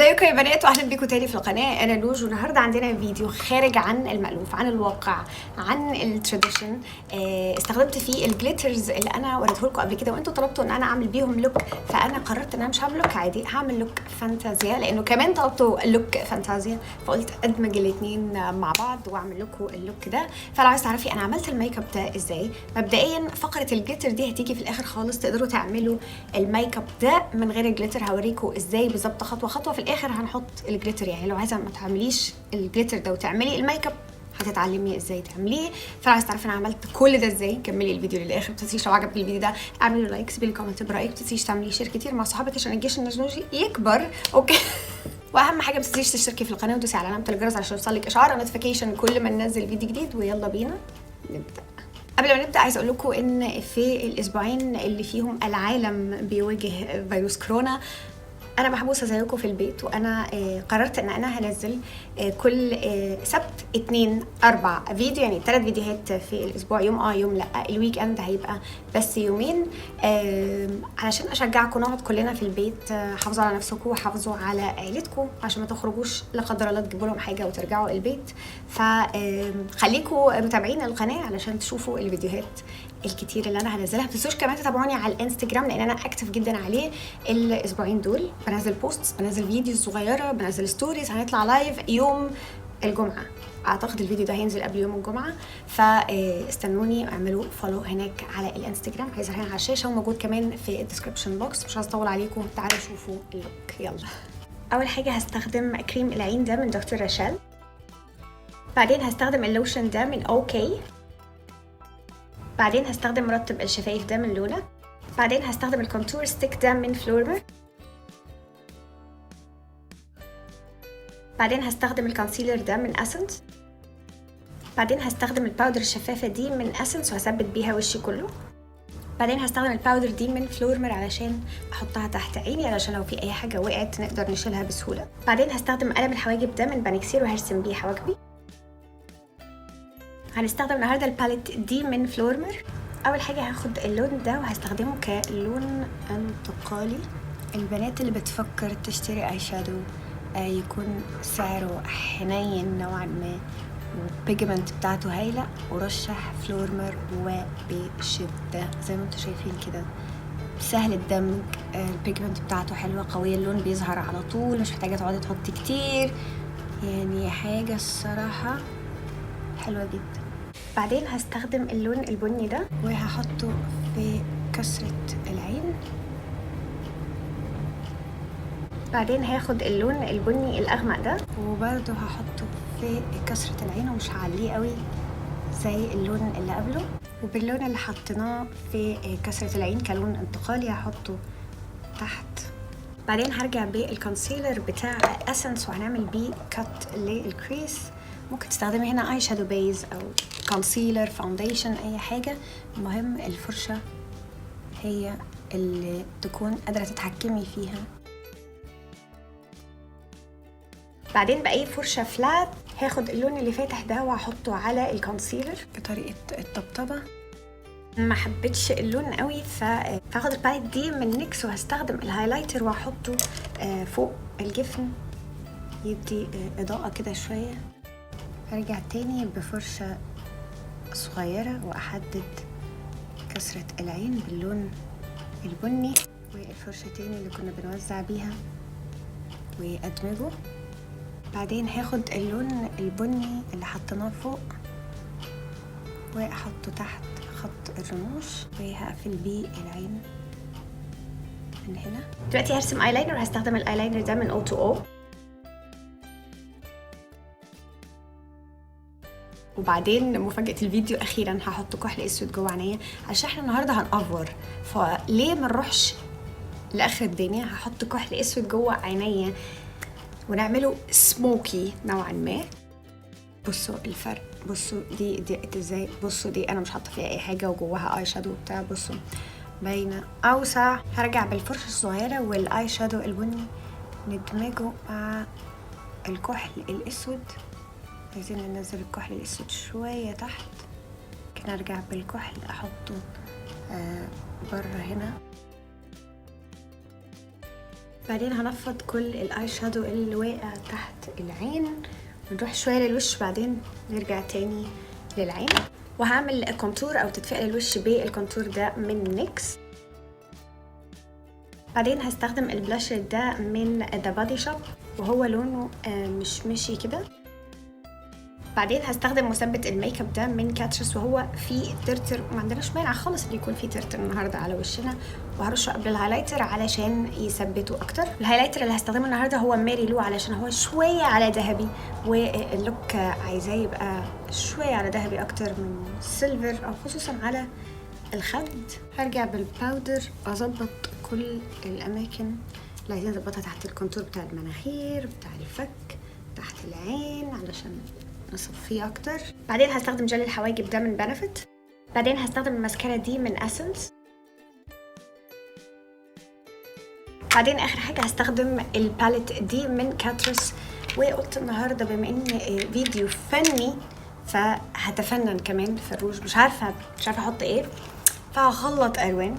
ازيكم يا بنات واهلا بيكم تاني في القناه. انا نوج والنهارده عندنا فيديو خارج عن المألوف، عن الواقع، عن التراديشن. استخدمت فيه الجليترز اللي انا وريته لكم قبل كده وانتوا طلبتوا ان انا اعمل بيهم لوك، فانا قررت ان انا مش هعمل لوك عادي، هعمل لوك فانتازيا لانه كمان طلبتوا لوك فانتازيا، فقلت ادمج الاثنين مع بعض واعمل لكم اللوك ده. فلو عايز تعرفي انا عملت الميك اب ده ازاي، مبدئيا فقره الجليتر دي هتيجي في الاخر خالص، تقدروا تعملوا الميك اب ده من غير الجليتر، هوريكم ازاي بالظبط خطوه خطوه. في الاخر هنحط الجليتر، يعني لو عايزه ما تعمليش الجليتر ده وتعملي الميك اب هتتعلمي ازاي تعمليه. فلو عايزه تعرفي انا عملت كل ده ازاي كملي الفيديو للاخر. ما تنسيش لو عجبك الفيديو ده اعملي له لايك، سيبي لي كومنت برايك، ما تنسيش تعملي شير كتير مع صحابك عشان الجيش النجنوجي يكبر. اوكي واهم حاجه ما تنسيش تشتركي في القناه وتدوسي على علامه الجرس عشان يوصلك اشعار نوتيفيكيشن كل ما ننزل فيديو جديد. ويلا بينا نبدا. قبل ما نبدا عايزه اقول لكم ان في الاسبوعين اللي فيهم العالم بيواجه فيروس كورونا انا محبوسه زيكم في البيت، وانا قررت ان انا هنزل كل سبت 2 4 فيديو، يعني 3 فيديوهات في الاسبوع، يوم يوم لا. الويك اند هيبقى بس يومين، علشان اشجعكم نقعد كلنا في البيت. حافظوا على نفسكم وحافظوا على عيلتكم عشان ما تخرجوش لا قدر الله تجيبوا لهم حاجه وترجعوا البيت. فخليكم متابعين القناه علشان تشوفوا الفيديوهات الكتير اللي انا هنزلها. ما تنسوش كمان تتابعوني على الانستجرام لان انا اكتف جدا عليه الاسبوعين دول، بنزل بوستس، بنزل فيديوز صغيره، بنزل ستوريز. هنطلع لايف يوم الجمعه، اعتقد الفيديو ده هينزل قبل يوم الجمعه، فاستنوني واعملوا فولو هناك على الانستجرام، هيظهر هنا على الشاشه وموجود كمان في الديسكربشن بوكس. مش هطول عليكم، تعالوا شوفوا اللوك. يلا. اول حاجه هستخدم كريم العين ده من دكتور رشال، بعدين هستخدم اللوشن ده من اوكي، بعدين هستخدم مرطب الشفايف ده من لونا، بعدين هستخدم الكونتور ستيك ده من فلورمر، بعدين هستخدم الكونسيلر ده من اسنس، بعدين هستخدم الباودر الشفافة دي من اسنس وهثبت بيها وشي كله، بعدين هستخدم الباودر دي من فلورمر علشان احطها تحت عيني علشان لو في اي حاجة وقعت نقدر نشيلها بسهولة، بعدين هستخدم قلم الحواجب ده من بانكسير وهرسم بيه حواجبي. هنستخدم النهارده الباليت دي من فلورمر. اول حاجه هاخد اللون ده وهستخدمه كلون انتقالي. البنات اللي بتفكر تشتري اي شادو يكون سعره حنين نوعا ما والبيجمنت بتاعته هايله، ورشح فلورمر وبشده زي ما انتم شايفين كده، سهل الدمج، البيجمنت بتاعته حلوه قويه، اللون بيظهر على طول، مش محتاجه تقعدي تحطي كتير، يعني حاجه الصراحه حلوه جدا. بعدين هستخدم اللون البني ده وهحطه في كسرة العين، بعدين هاخد اللون البني الأغمق ده وبرضه هحطه في كسرة العين ومش هعليه قوي زي اللون اللي قبله، وباللون اللي حطيناه في كسرة العين كلون انتقالي هحطه تحت. بعدين هرجع بالكونسيلر بتاع اسنس وهنعمل بيه كات للكريس. ممكن تستخدمي هنا اي شادو بيز او كونسيلر فاونديشن اي حاجه، المهم الفرشه هي اللي تكون قادره تتحكمي فيها. بعدين باي فرشه فلات هاخد اللون اللي فاتح ده وهحطه على الكونسيلر بطريقه الطبطبه. ما حبيتش اللون قوي فهاخد الباليت دي من نيكس وهستخدم الهايلايتر وهحطه فوق الجفن يدي اضاءه كده شويه. هرجع تاني بفرشة صغيرة وأحدد كسرة العين باللون البني والفرشة تاني اللي كنا بنوزع بيها وأدمجه. بعدين هاخد اللون البني اللي حطيناه فوق وأحطه تحت خط الرموش وهقفل بيه العين من هنا. دلوقتي هرسم ايلاينر، هستخدم الايلاينر ده من O2O. وبعدين مفاجأة الفيديو أخيرا هحط كحل أسود جوه عينيا عشان احنا النهارده هنأفور، فليه ما نروحش لآخر الدنيا. هحط كحل أسود جوه عينيا ونعمله سموكي نوعا ما. بصوا الفرق، بصوا دي ازاي، بصوا دي انا مش حاطه فيها اي حاجه وجواها اي شادو بتاع، بصوا باينه اوسع. هرجع بالفرشه الصغيره والاي شادو البني ندمجه مع الكحل الاسود. عايزين ننزل الكحل الاسود شويه تحت كده، ارجع بالكحل احطه بره هنا بعدين هنفض كل الاي شادو اللي واقع تحت العين، ونروح شويه للوش بعدين نرجع تاني للعين. وهعمل كونتور او تدفئه للوش بالكونتور ده من نيكس. بعدين هستخدم البلاشر ده من ذا بادي شوب وهو لونه مشمشي كده. بعدين هستخدم مثبت الميك اب ده من كاترس وهو فيه ترتر، ما عندناش مانع خالص ان يكون فيه ترتر النهارده على وشنا، وهرشه قبل الهايلايتر علشان يثبته اكتر. الهايلايتر اللي هستخدمه النهارده هو ماري لو علشان هو شويه على ذهبي، واللوك عايزاه يبقى شويه على ذهبي اكتر من سيلفر، او خصوصا على الخد. هرجع بالباودر اظبط كل الاماكن اللي عايزين نظبطها تحت الكونتور بتاع المناخير، بتاع الفك، تحت العين علشان نصفيه اكتر. بعدين هستخدم جل الحواجب ده من بنفيت. بعدين هستخدم الماسكارا دي من اسنس. بعدين اخر حاجه هستخدم الباليت دي من كاترس. وقلت النهارده بما ان فيديو فني فهتفنن كمان في الروج، مش عارفه احط ايه، فهخلط الوان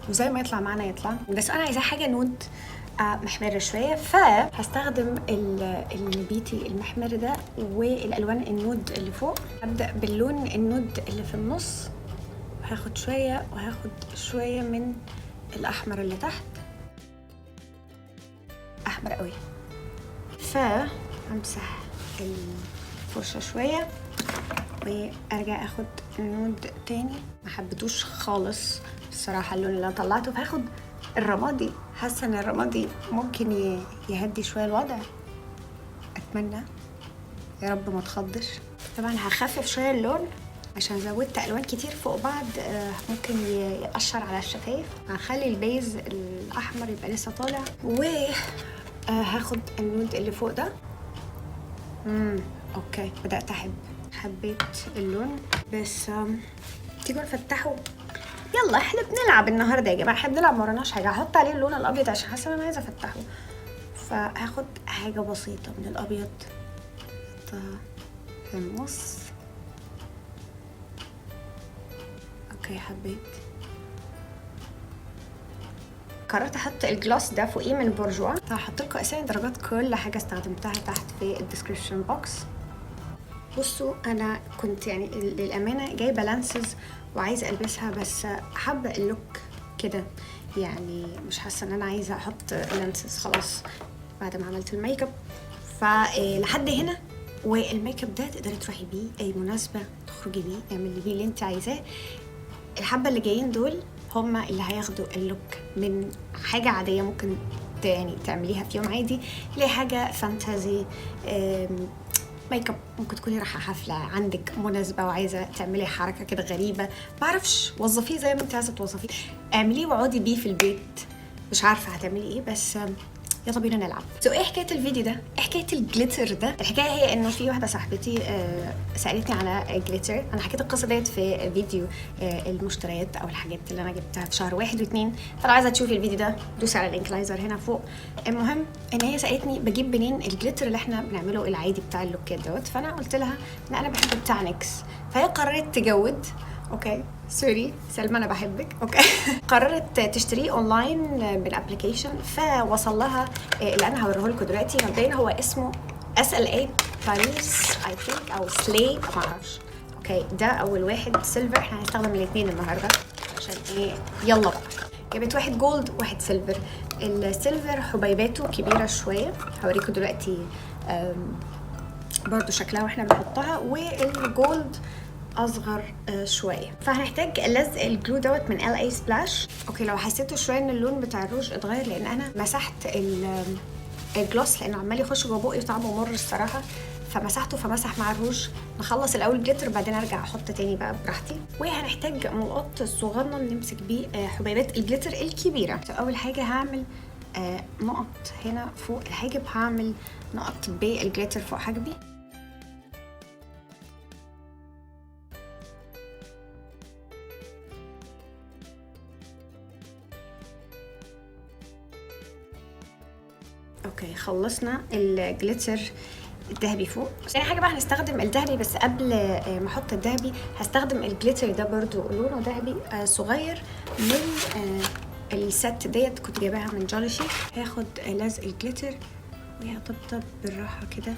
وزي ما يطلع معانا يطلع. بس انا عايزاه حاجه نود محمر شويه، فهستخدم النبيتي المحمر ده والالوان النود اللي فوق. هبدا باللون النود اللي في النص، هاخد شويه وهاخد شويه من الاحمر اللي تحت، احمر قوي. فامسح الفرشه شويه وارجع اخد النود تاني. ما حبيتوش خالص الصراحه اللون اللي انا طلعته، فهاخد الرمادي. حاسه ان الرمادي ممكن يهدي شويه الوضع، اتمنى يا رب ما تخضش. طبعا هخفف شويه اللون عشان زودت الوان كتير فوق بعض، ممكن يقشر على الشفايف. هخلي البيز الاحمر يبقى لسه طالع، وهاخد النود اللي فوق ده. اوكي بدات حبيت اللون، بس تيجوا نفتحه. يلا احنا بنلعب النهارده يا جماعه، احنا بنلعب ما وراناش حاجه. هحط عليه اللون الابيض عشان حاسه انا عايزه افتحه، فهاخد حاجه بسيطه من الابيض في النص. اوكي حبيت. قررت احط الجلاس ده فوقيه من بورجوا. هحط لكم اسامي درجات كل حاجه استخدمتها تحت في الديسكريبشن بوكس. بصوا انا كنت يعني للامانه جايبه لانسز وعايزه البسها، بس حابه اللوك كده، يعني مش حاسه ان انا عايزه احط لانسز خلاص بعد ما عملت الميك اب. فلحد هنا، والميك اب ده تقدري تروحي بيه اي مناسبه، تخرجي بيه، اعملي بيه اللي انت عايزاه. الحبه اللي جايين دول هما اللي هياخدوا اللوك من حاجه عاديه ممكن يعني تعمليها في يوم عادي لحاجه فانتازي، ميك اب ممكن تكوني رايحه حفله، عندك مناسبه وعايزه تعملي حركه كده غريبه، معرفش، وظفيه زي ما انت عايزه توظفيه، اعمليه وقعدي بيه في البيت. مش عارفه هتعملي ايه، بس يلا بينا نلعب. ايه حكايه الفيديو ده؟ ايه حكايه الجليتر ده؟ الحكايه هي انه في واحده صاحبتي سالتني على الجليتر. انا حكيت القصه ديت في فيديو المشتريات او الحاجات اللي انا جبتها في شهر 1 و2. فلو عايزه تشوفي الفيديو ده دوسي على الانكلايزر هنا فوق. المهم ان هي سالتني بجيب منين الجليتر اللي احنا بنعمله العادي بتاع اللوكات دوت، فانا قلت لها ان انا بحب بتاع نيكس. فهي قررت تجود. اوكي سوري سلمى انا بحبك. اوكي قررت تشتريه اونلاين بالابلكيشن، فوصل لها اللي انا هوريه لكم دلوقتي. مبدئيا هو اسمه SLA باريس اي ثينك او سلاي، ما اعرفش. اوكي ده اول واحد سيلفر، احنا هنستخدم الاثنين النهارده عشان ايه. يلا بقى جبت واحد جولد واحد سيلفر. السيلفر حبيباته كبيره شويه، هوريكم دلوقتي برضو شكلها واحنا بنحطها، والجولد اصغر شويه. فهنحتاج لزق الجلو دوت من LA سبلاش. اوكي لو حسيتوا شويه ان اللون بتاع الروج اتغير لان انا مسحت الجلوس لانه عمال يخش جوه بقي وطعمه مر الصراحه، فمسحته فمسح مع الروج. نخلص الاول جليتر بعدين ارجع احط تاني بقى براحتي. وهنحتاج ملقط صغنن نمسك بيه حبيبات الجليتر الكبيره. اول حاجه هعمل نقط هنا فوق الحاجب، هعمل نقط بالجليتر فوق حاجبي. اوكي خلصنا الجليتر الذهبي فوق. تاني حاجه بقى هنستخدم الذهبي، بس قبل ما احط الذهبي هستخدم الجليتر ده برضو لونه ذهبي صغير من الست ديت كنت جايباها من جولشي. هاخد لزق الجليتر وهطبطب بالراحه كده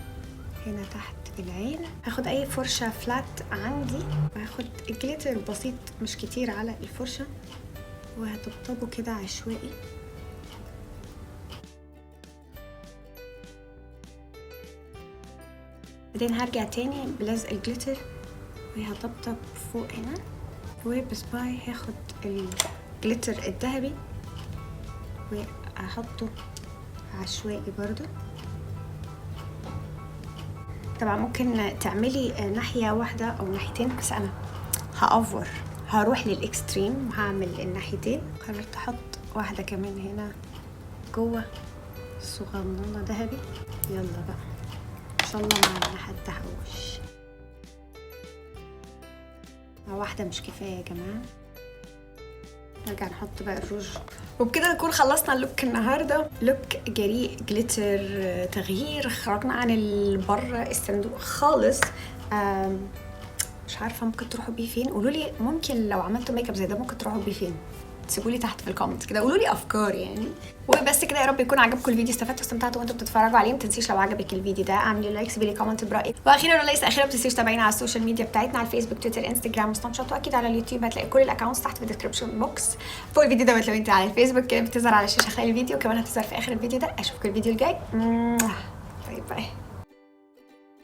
هنا تحت العين. هاخد اي فرشه فلات عندي وهاخد الجليتر بسيط مش كتير على الفرشه وهطبطبه كده عشوائي. بعدين هرجع تاني بلزق الجليتر وهطبطب فوق هنا. وبصباعي هاخد الجليتر الذهبي واحطه عشوائي برضو. طبعا ممكن تعملي ناحية واحدة او ناحيتين، بس انا هأفور هروح للاكستريم وهعمل الناحيتين. قررت احط واحدة كمان هنا جوه صغننة ذهبي. يلا بقى ان شاء الله ما حد تحوش. واحدة مش كفاية يا جماعة. نرجع نحط بقى الروج. وبكده نكون خلصنا اللوك النهارده. لوك جريء جليتر تغيير، خرجنا عن بره الصندوق خالص. مش عارفه ممكن تروحوا بيه فين. قولوا لي ممكن لو عملتوا ميك اب زي ده ممكن تروحوا بيه فين، سيبوا لي تحت في الكومنتس كده، قولوا لي افكار يعني. وبس كده، يا رب يكون عجبكم الفيديو، استفدتوا واستمتعتوا وانتوا بتتفرجوا عليه. ما تنسيش لو عجبك الفيديو ده اعملي لايك، سيبي لي كومنت برايك. واخيرا وليس اخيرا، ما تنسيش تابعينا على السوشيال ميديا بتاعتنا على الفيسبوك تويتر انستجرام وسناب شات، واكيد على اليوتيوب هتلاقي كل الاكونتس تحت في الديسكربشن بوكس فوق الفيديو ده. لو انت على الفيسبوك كده بتظهر على الشاشه خلال الفيديو، وكمان هتظهر في اخر الفيديو ده. اشوفكم الفيديو الجاي. باي باي.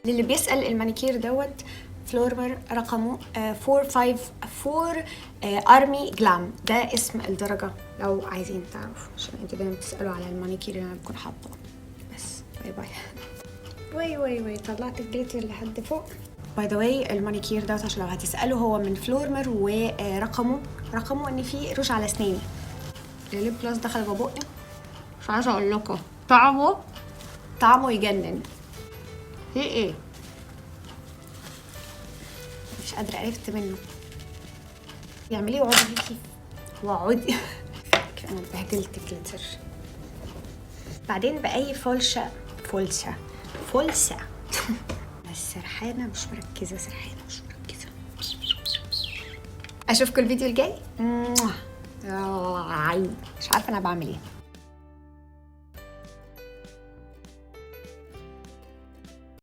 للي بيسال، المانيكير دوت فلورمر رقمه 454 ارمي جلام، ده اسم الدرجه لو عايزين تعرفوا، عشان انتوا دايما بتسالوا على المانيكير اللي انا بكون حاطاه. بس باي باي. واي طلعت الجليتر لحد فوق. باي ذا واي، المانيكير دوت عشان لو هتسالوا هو من فلورمر، ورقمه ان فيه روج على اسناني. الليب جلاس دخل جوه بقي، مش عايزه اقول لكم طعمه يجنن. في ايه؟ مش قادرة عرفت منه. يعملي وعودي ليكي وعودي. انا اتبهدلت جليتر. بعدين بأي فلسة بس سرحانة مش مركزة. اشوفكم الفيديو الجاي. مش عارفة انا بعمل ايه.